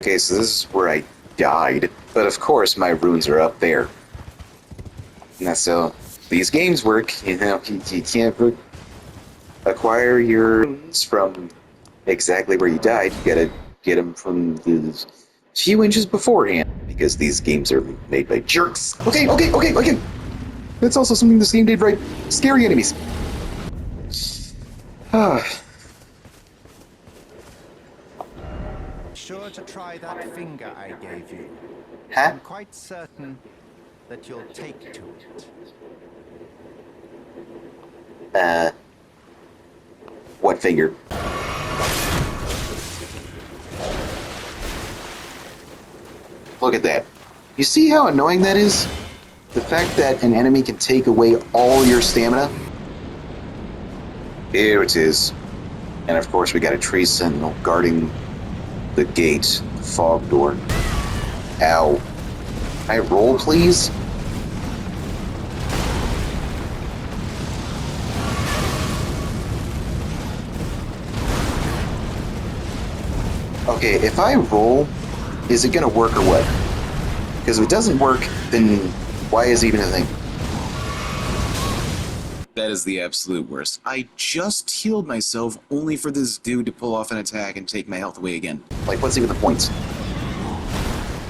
Okay, so this is where I died, but of course my runes are up there. And that's how these games work. You can't acquire your runes from exactly where you died. You gotta get them from the few inches beforehand, because these games are made by jerks. Okay. That's also something this game did right. Scary enemies. Ah. Sure to try that finger I gave you. Huh? I'm quite certain that you'll take to it. What finger? Look at that. You see how annoying that is? The fact that an enemy can take away all your stamina? Here it is. And of course we got a tree sentinel guarding the gate, the fog door. Ow. Can I roll, please? Okay, if I roll, is it gonna work or what? Because if it doesn't work, then why is it even a thing? That is the absolute worst. I just healed myself only for this dude to pull off an attack and take my health away again. Like, what's even the point?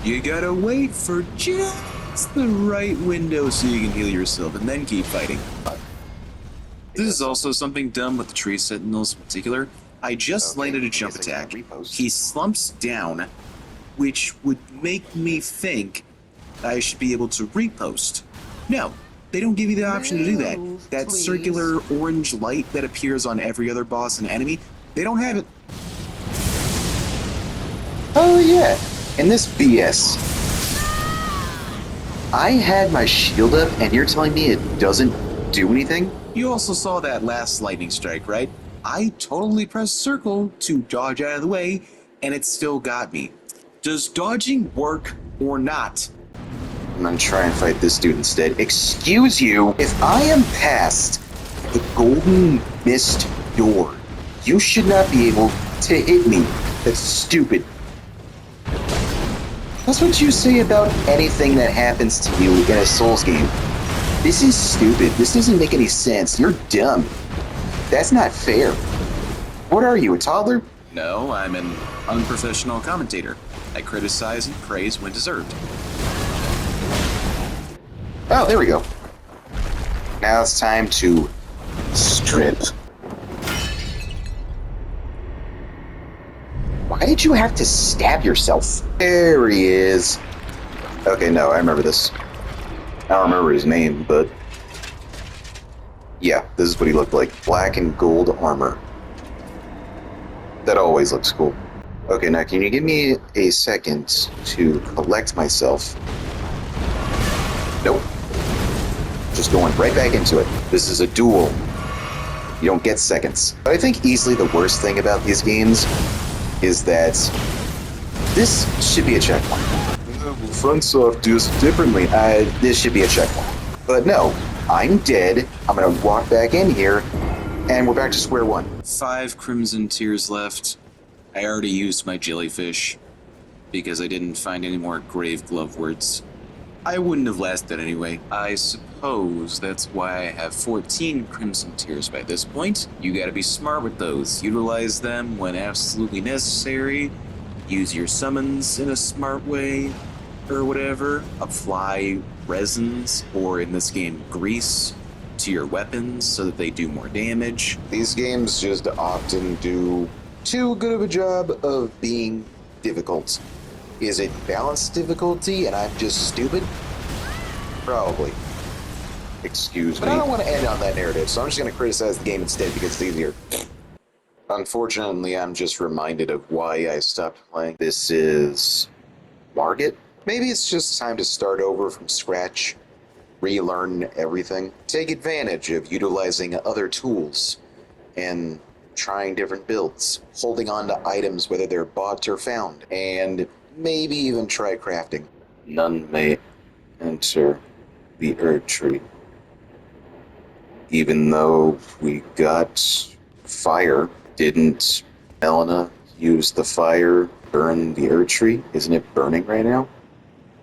You gotta wait for just the right window so you can heal yourself and then keep fighting. This is also something dumb with the tree sentinels in particular. I just landed a jump attack. He slumps down, which would make me think I should be able to repost. No, they don't give you the option to do that. That circular orange light that appears on every other boss and enemy, they don't have it. Oh yeah, and this BS. I had my shield up and you're telling me it doesn't do anything? You also saw that last lightning strike, right? I totally pressed circle to dodge out of the way, and it still got me. Does dodging work or not? I'm gonna try and fight this dude instead. Excuse you! If I am past the golden mist door, you should not be able to hit me. That's stupid. That's what you say about anything that happens to you in a Souls game. This is stupid. This doesn't make any sense. You're dumb. That's not fair. What are you, a toddler? No, I'm an unprofessional commentator. I criticize and praise when deserved. Oh, there we go. Now it's time to strip. Why did you have to stab yourself? There he is. Okay, no, I remember this. I don't remember his name, but yeah, this is what he looked like. Black and gold armor. That always looks cool. Okay, now can you give me a second to collect myself? Nope. Just going right back into it. This is a duel. You don't get seconds. But I think easily the worst thing about these games is that this should be a checkpoint. FromSoft do this differently. This should be a checkpoint. But no, I'm dead. I'm gonna walk back in here, and we're back to square one. 5 crimson tears left. I already used my jellyfish because I didn't find any more grave glove words. I wouldn't have lasted anyway. I suppose that's why I have 14 crimson tears by this point. You gotta be smart with those. Utilize them when absolutely necessary. Use your summons in a smart way, or whatever. Apply resins, or in this game, grease, to your weapons so that they do more damage. These games just often do too good of a job of being difficult. Is it balanced difficulty and I'm just stupid? Probably. Excuse me. But I don't want to end on that narrative, so I'm just going to criticize the game instead because it's easier. Unfortunately, I'm just reminded of why I stopped playing. This is Margit? Maybe it's just time to start over from scratch, relearn everything, take advantage of utilizing other tools, and trying different builds, holding on to items whether they're bought or found, and maybe even try crafting. None may enter the Erd Tree. Even though we got fire, didn't Elena use the fire burn the Earth Tree? Isn't it burning right now?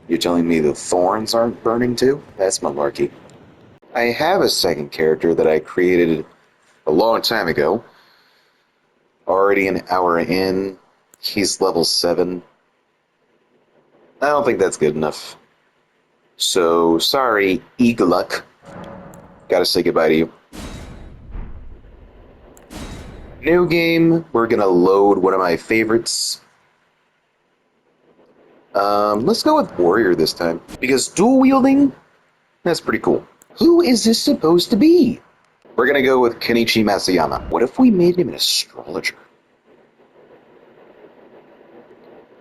You're telling me the thorns aren't burning too? That's malarkey. I have a second character that I created a long time ago. Already an hour in. He's level 7. I don't think that's good enough. So, sorry, Eagluck. Gotta say goodbye to you. New game, we're gonna load one of my favorites. Let's go with Warrior this time. Because dual wielding, that's pretty cool. Who is this supposed to be? We're gonna go with Kenichi Masayama. What if we made him an astrologer?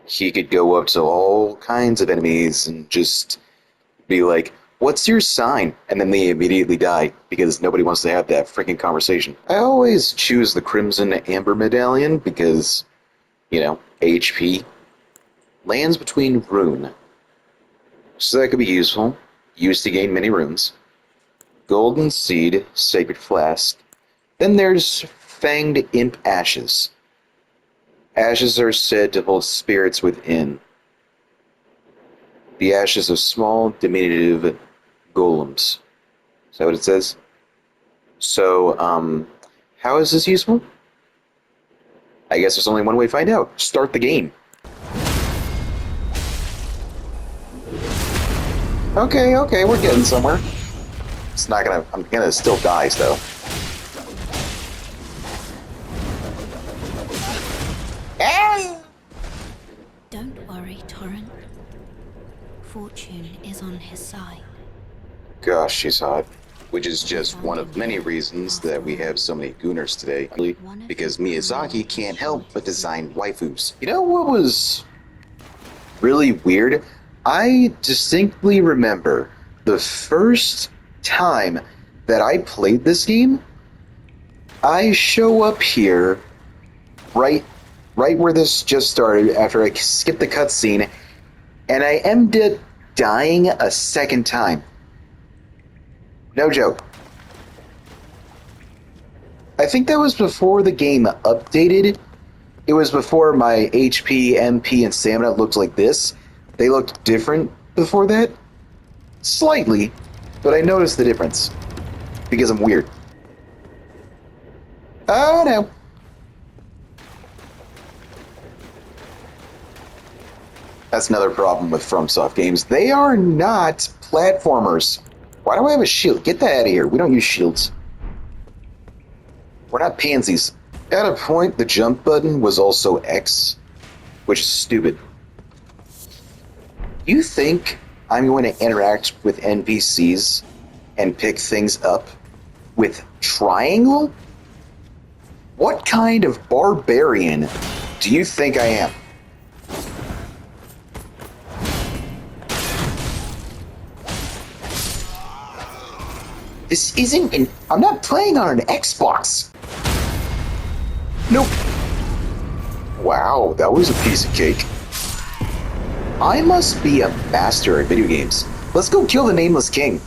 He could go up to all kinds of enemies and just be like, what's your sign? And then they immediately die because nobody wants to have that freaking conversation. I always choose the Crimson Amber Medallion because, you know, HP. Lands between rune. So that could be useful. Used to gain many runes. Golden Seed, Sacred Flask. Then there's Fanged Imp Ashes. Ashes are said to hold spirits within. The ashes of small, diminutive golems. Is that what it says? So, how is this useful? I guess there's only one way to find out. Start the game. Okay, we're getting somewhere. It's not gonna... I'm gonna still die, though. Don't worry, Torrent. Fortune is on his side. Gosh, she's hot. Which is just one of many reasons that we have so many Gooners today. Because Miyazaki can't help but design waifus. You know what was really weird? I distinctly remember the first time that I played this game, I show up here right where this just started after I skipped the cutscene, and I ended up dying a second time. No joke. I think that was before the game updated. It was before my HP, MP, and stamina looked like this. They looked different before that. Slightly, but I noticed the difference. Because I'm weird. Oh no. That's another problem with FromSoft games. They are not platformers. Why do I have a shield? Get that out of here. We don't use shields. We're not pansies. At a point, the jump button was also X, which is stupid. You think I'm going to interact with NPCs and pick things up with triangle? What kind of barbarian do you think I am? This isn't an... I'm not playing on an Xbox. Nope. Wow, that was a piece of cake. I must be a master at video games. Let's go kill the Nameless King.